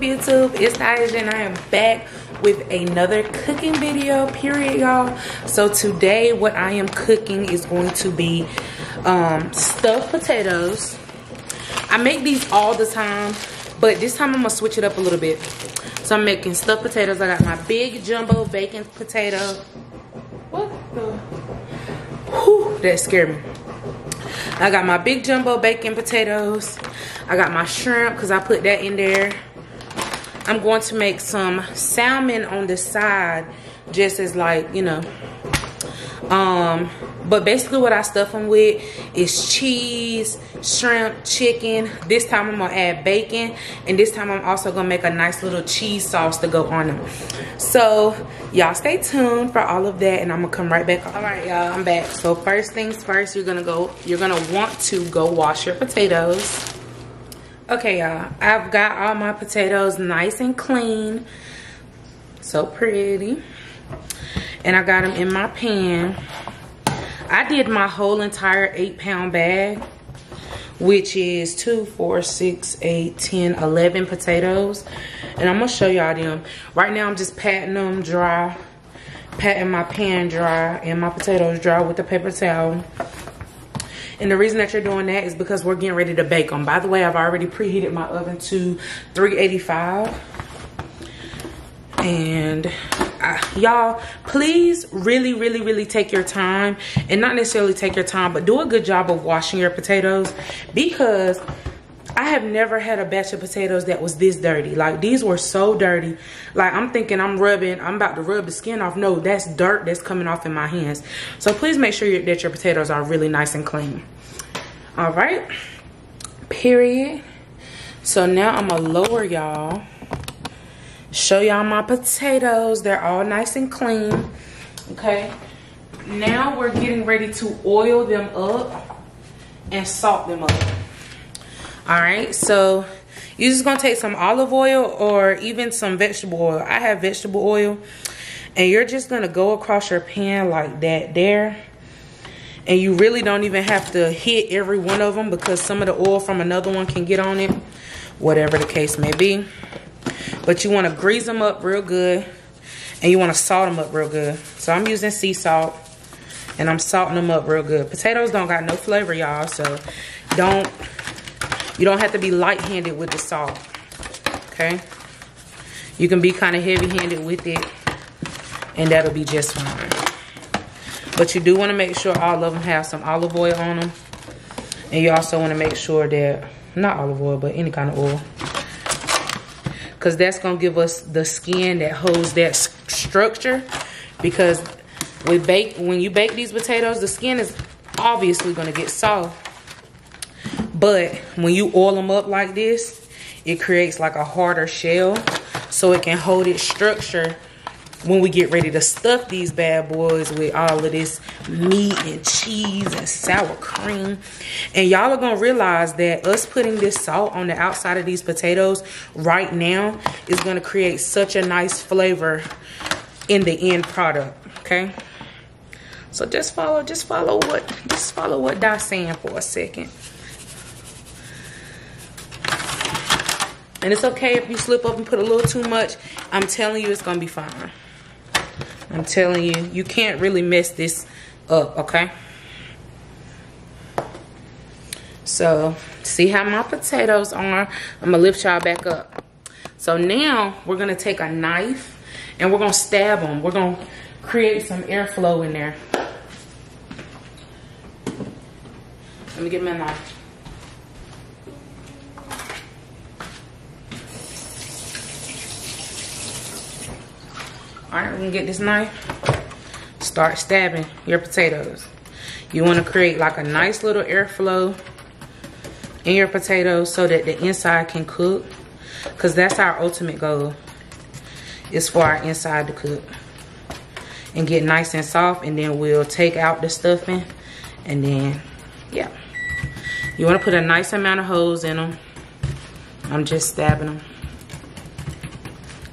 YouTube? It's Nyjah and I am back with another cooking video, period, y'all. So today what I am cooking is going to be stuffed potatoes. I make these all the time, but this time I'm gonna switch it up a little bit. So I'm making stuffed potatoes. I got my big jumbo bacon potato. What the? Whew, that scared me. I got my big jumbo bacon potatoes. I got my shrimp because I put that in there. I'm going to make some salmon on the side, just as like, you know. But basically what I stuff them with is cheese, shrimp, chicken. This time I'm gonna add bacon, and this time I'm also gonna make a nice little cheese sauce to go on them. So y'all stay tuned for all of that, and I'm gonna come right back. All right, y'all, I'm back. So first things first, you're gonna want to go wash your potatoes. Okay, y'all, I've got all my potatoes nice and clean, so pretty, and I got them in my pan. I did my whole entire 8-pound bag, which is 2, 4, 6, 8, 10, 11 potatoes. And I'm gonna show y'all them. Right now I'm just patting them dry, patting my pan dry and my potatoes dry with a paper towel. And the reason that you're doing that is because we're getting ready to bake them. By the way, I've already preheated my oven to 385. And y'all, please really take your time, and not necessarily take your time, but do a good job of washing your potatoes, because I have never had a batch of potatoes that was this dirty. Like, these were so dirty. Like, I'm thinking I'm about to rub the skin off. No, that's dirt that's coming off in my hands. So please make sure that your potatoes are really nice and clean. All right, period. So now I'm gonna lower y'all, show y'all my potatoes. They're all nice and clean. Okay, now we're getting ready to oil them up and salt them up. All right, so you're just gonna take some olive oil or even some vegetable oil. I have vegetable oil, and you're just gonna go across your pan like that there. And you really don't even have to hit every one of them, because some of the oil from another one can get on it, whatever the case may be. But you want to grease them up real good, and you want to salt them up real good. So I'm using sea salt, and I'm salting them up real good. Potatoes don't got no flavor, y'all, so you don't have to be light-handed with the salt, okay? You can be kind of heavy-handed with it, and that'll be just fine. But you do want to make sure all of them have some olive oil on them. And you also want to make sure that, not olive oil, but any kind of oil, because that's going to give us the skin that holds that structure. Because when you bake these potatoes, the skin is obviously going to get soft. But when you oil them up like this, it creates like a harder shell, so it can hold its structure when we get ready to stuff these bad boys with all of this meat and cheese and sour cream. And y'all are gonna realize that us putting this salt on the outside of these potatoes right now is gonna create such a nice flavor in the end product, okay? So just follow what Di's saying for a second. And it's okay if you slip up and put a little too much. I'm telling you, it's gonna be fine. I'm telling you, you can't really mess this up, okay? So, see how my potatoes are? I'm gonna lift y'all back up. So now, we're gonna take a knife and we're gonna stab them. We're gonna create some airflow in there. Let me get my knife. All right, we're gonna get this knife, start stabbing your potatoes. You wanna create like a nice little airflow in your potatoes so that the inside can cook, because that's our ultimate goal, is for our inside to cook and get nice and soft. And then we'll take out the stuffing, and then, yeah. You wanna put a nice amount of holes in them. I'm just stabbing them.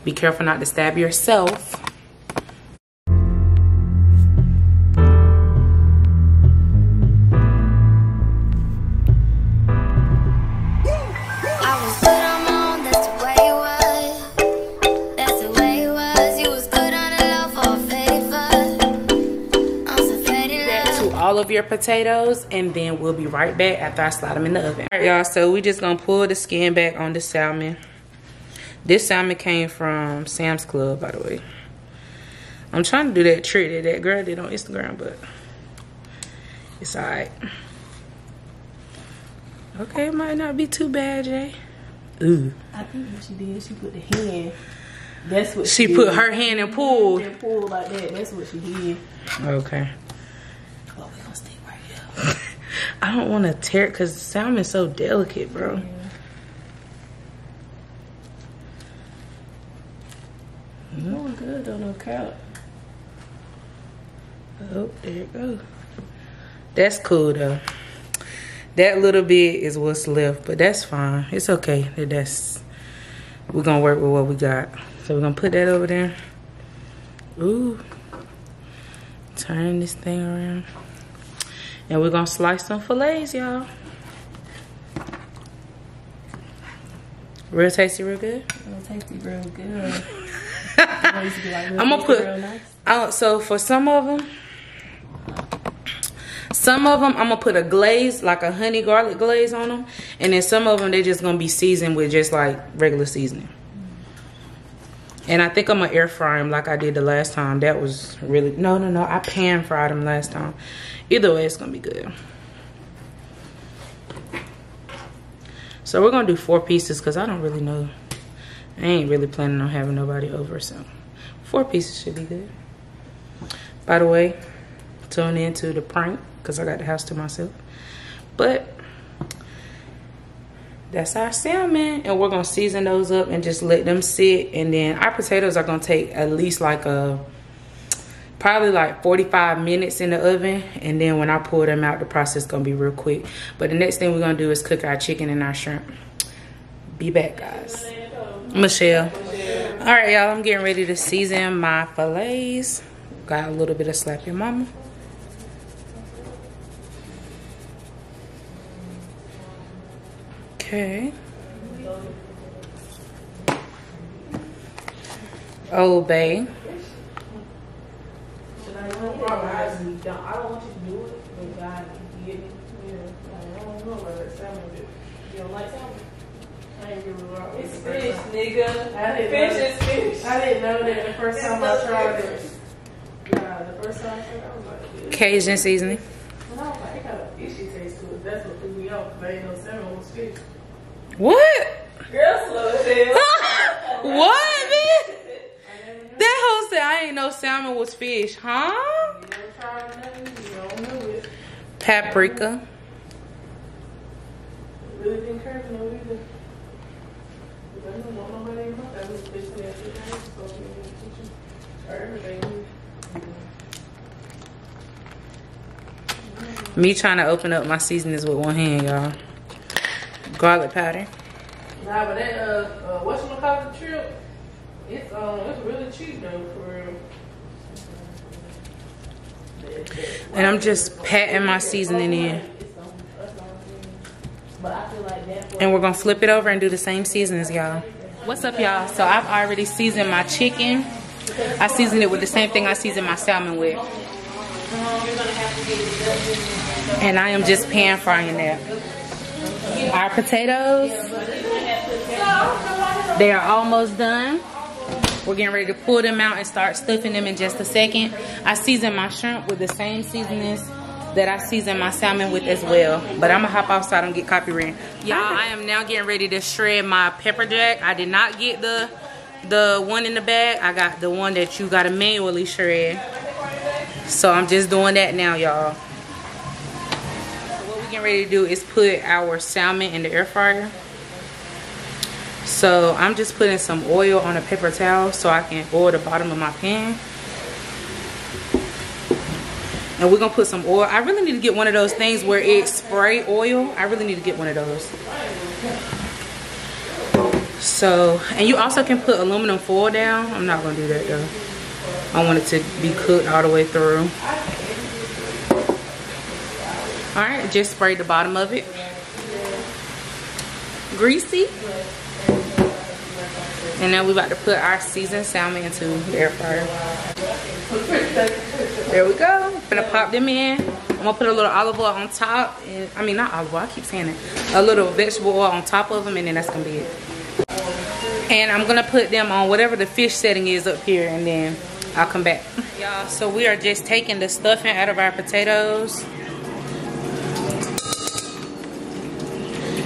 Be careful not to stab yourself. I was good, I'm on, that's the way it was. of your potatoes, and then we'll be right back after I slide them in the oven. All right, y'all, so we just gonna pull the skin back on the salmon. This salmon came from Sam's Club, by the way. I'm trying to do that trick that girl did on Instagram, but it's all right. Okay, it might not be too bad, Jay. Ooh. I think what she did, she put the hand. That's what she put her hand and pulled. And pulled like that. That's what she did. Okay. Oh, we gonna stay right here. I don't want to tear it because salmon's so delicate, bro. Yeah. Doing good on no count. Oh, there it goes. That's cool though. That little bit is what's left, but that's fine. It's okay. We're gonna work with what we got. So we're gonna put that over there. Ooh. Turn this thing around. And we're gonna slice some fillets, y'all. Real tasty, real good? Real tasty, real good. I'm gonna put, nice. So for some of them, I'm gonna put a glaze, like a honey garlic glaze on them. And then some of them, they're just gonna be seasoned with just like regular seasoning. And I think I'm gonna air fry them like I did the last time. That was really, no, I pan fried them last time. Either way, it's gonna be good. So we're gonna do 4 pieces because I don't really know. I ain't really planning on having nobody over, so 4 pieces should be good. By the way, tune into the prank because I got the house to myself. But that's our salmon, and we're gonna season those up and just let them sit. And then our potatoes are gonna take at least like probably like 45 minutes in the oven, and then when I pull them out, the process is gonna be real quick. But the next thing we're gonna do is cook our chicken and our shrimp. Be back, guys. Michelle. All right, y'all, I'm getting ready to season my fillets. Got a little bit of Slap Your Mama. Okay. Old Bay. I don't want you to do it, but God, you get me. I don't know about that salmon. You don't like salmon? I ain't really wrong. It's fish, nigga. Fish is fish. I didn't know that the first time I tried it. Yeah, the first time I tried it, I was like, Cajun seasoning. And I was like, it got a fishy taste to it. That's what threw me off. But ain't no salmon was fish. What? Girl, slow as hell. What, man? That whole said I ain't know salmon was fish, huh? You never tried nothing, you don't know it. Paprika. Really didn't care to know either. I didn't want nobody in my family to fish me every day, so we in the kitchen. Or everything. Me trying to open up my seasonings with one hand, y'all. Garlic powder. Nah, but that whatchamacallit trip, it's really cheap though, for real. And I'm just patting my seasoning in. And we're gonna flip it over and do the same seasonings, y'all. What's up, y'all? So I've already seasoned my chicken. I seasoned it with the same thing I seasoned my salmon with. And I am just pan frying that. Our potatoes, they are almost done. We're getting ready to pull them out and start stuffing them in just a second. I seasoned my shrimp with the same seasonings that I seasoned my salmon with as well. But I'm gonna hop off so I don't get copyrighted. Y'all, I am now getting ready to shred my pepper jack. I did not get the one in the bag. I got the one that you gotta manually shred. So I'm just doing that now, y'all. Getting ready to do is put our salmon in the air fryer. So I'm just putting some oil on a paper towel so I can oil the bottom of my pan. And we're gonna put some oil. I really need to get one of those things where it spray oil. I really need to get one of those. So, and you also can put aluminum foil down. I'm not gonna do that though. I want it to be cooked all the way through. All right, just spray the bottom of it. Greasy. And now we're about to put our seasoned salmon into the air fryer. There we go. I'm gonna pop them in. I'm gonna put a little olive oil on top, and I mean not olive oil, I keep saying it. A little vegetable oil on top of them, and then that's gonna be it. And I'm gonna put them on whatever the fish setting is up here, and then I'll come back. Y'all, so we are just taking the stuffing out of our potatoes.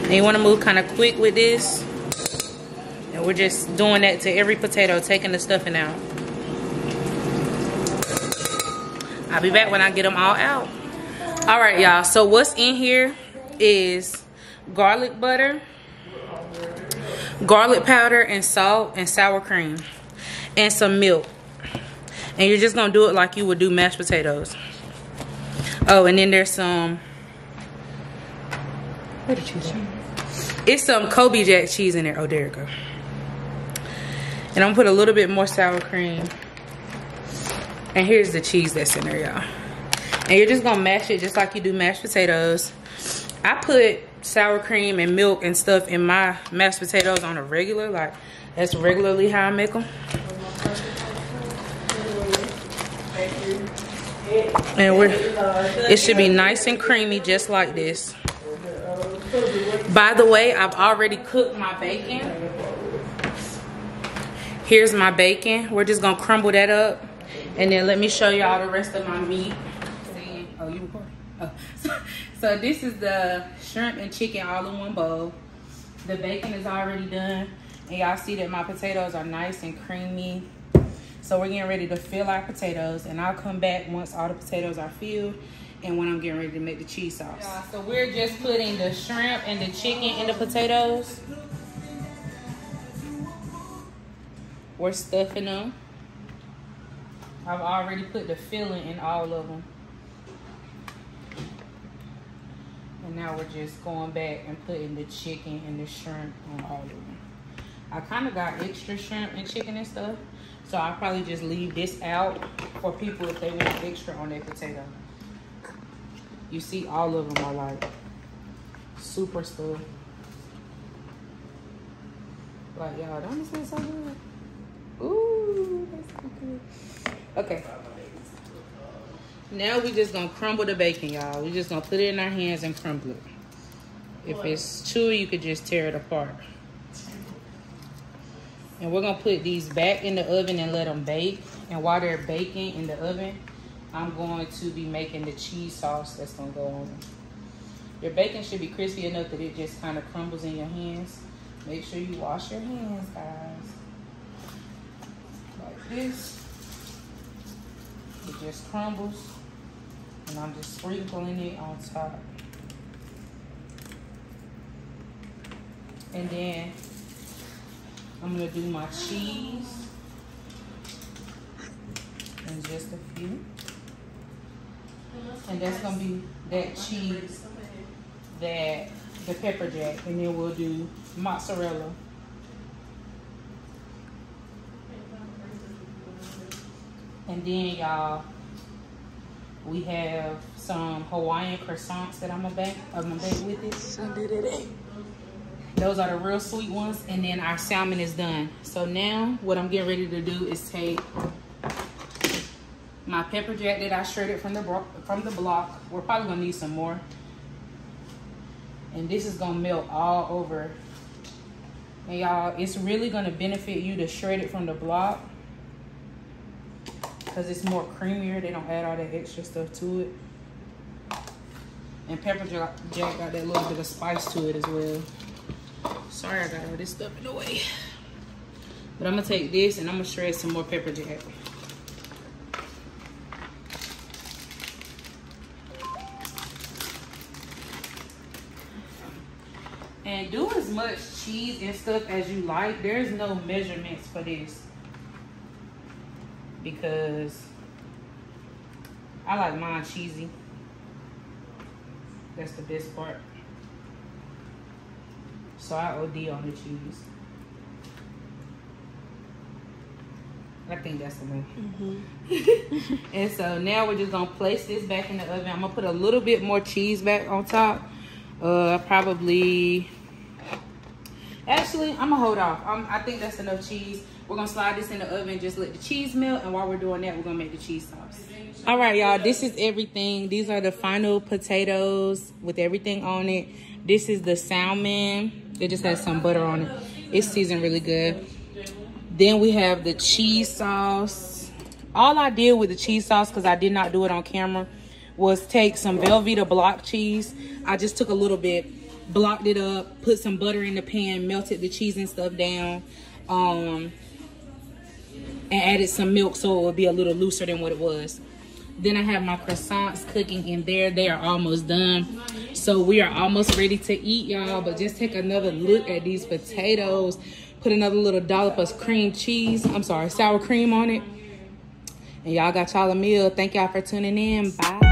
And you wanna move kind of quick with this. And we're just doing that to every potato, taking the stuffing out. I'll be back when I get them all out. All right, y'all, so what's in here is garlic butter, garlic powder, and salt and sour cream, and some milk. And you're just gonna do it like you would do mashed potatoes. Oh, and then there's some, where the cheese at? It's some Kobe Jack cheese in there. Oh, there it go. And I'm gonna put a little bit more sour cream. And here's the cheese that's in there, y'all. And you're just gonna mash it just like you do mashed potatoes. I put sour cream and milk and stuff in my mashed potatoes on a regular, like that's regularly how I make them. And it should be nice and creamy just like this. By the way, I've already cooked my bacon. Here's my bacon. We're just gonna crumble that up. And then let me show y'all the rest of my meat. Oh, you recording? Oh. So this is the shrimp and chicken all in one bowl. The bacon is already done. And y'all see that my potatoes are nice and creamy. So we're getting ready to fill our potatoes. And I'll come back once all the potatoes are filled and when I'm getting ready to make the cheese sauce. So we're just putting the shrimp and the chicken in the potatoes. We're stuffing them. I've already put the filling in all of them. And now we're just going back and putting the chicken and the shrimp on all of them. I kind of got extra shrimp and chicken and stuff. So I'll probably just leave this out for people if they want extra on their potato. You see all of them are like super stuffed. Like, y'all, don't it smell so good? Ooh, that's so good. Okay. Now we just gonna crumble the bacon, y'all. We just gonna put it in our hands and crumble it. If it's chewy, you could just tear it apart. And we're gonna put these back in the oven and let them bake. And while they're baking in the oven, I'm going to be making the cheese sauce that's gonna go on them. Your bacon should be crispy enough that it just kind of crumbles in your hands. Make sure you wash your hands, guys. Like this. It just crumbles. And I'm just sprinkling it on top. And then I'm gonna do my cheese in just a few. And that's gonna be that cheese, that the pepper jack, and then we'll do mozzarella. And then y'all, we have some Hawaiian croissants that I'm gonna bake with it. Those are the real sweet ones. And then our salmon is done. So now what I'm getting ready to do is take my pepper jack that I shredded from the block. We're probably gonna need some more. And this is gonna melt all over. And y'all, it's really gonna benefit you to shred it from the block because it's more creamier. They don't add all that extra stuff to it. And pepper jack got that little bit of spice to it as well. Sorry, I got all this stuff in the way. But I'm gonna take this and I'm gonna shred some more pepper jack. And do as much cheese and stuff as you like. There's no measurements for this. Because I like mine cheesy. That's the best part. So I OD on the cheese. I think that's enough. And so now we're just gonna place this back in the oven. I'm gonna put a little bit more cheese back on top. Probably Actually, I'm gonna hold off. I think that's enough cheese. We're gonna slide this in the oven, just let the cheese melt, and while we're doing that, we're gonna make the cheese sauce. All right, y'all, this is everything. These are the final potatoes with everything on it. This is the salmon. It just has some butter on it. It's seasoned really good. Then we have the cheese sauce. All I did with the cheese sauce, because I did not do it on camera, was take some Velveeta block cheese. I just took a little bit, blocked it up, put some butter in the pan, melted the cheese and stuff down, and added some milk so it would be a little looser than what it was. Then I have my croissants cooking in there. They are almost done. So we are almost ready to eat, y'all. But just take another look at these potatoes. Put another little dollop of sour cream on it. And y'all got y'all a meal. Thank y'all for tuning in. Bye.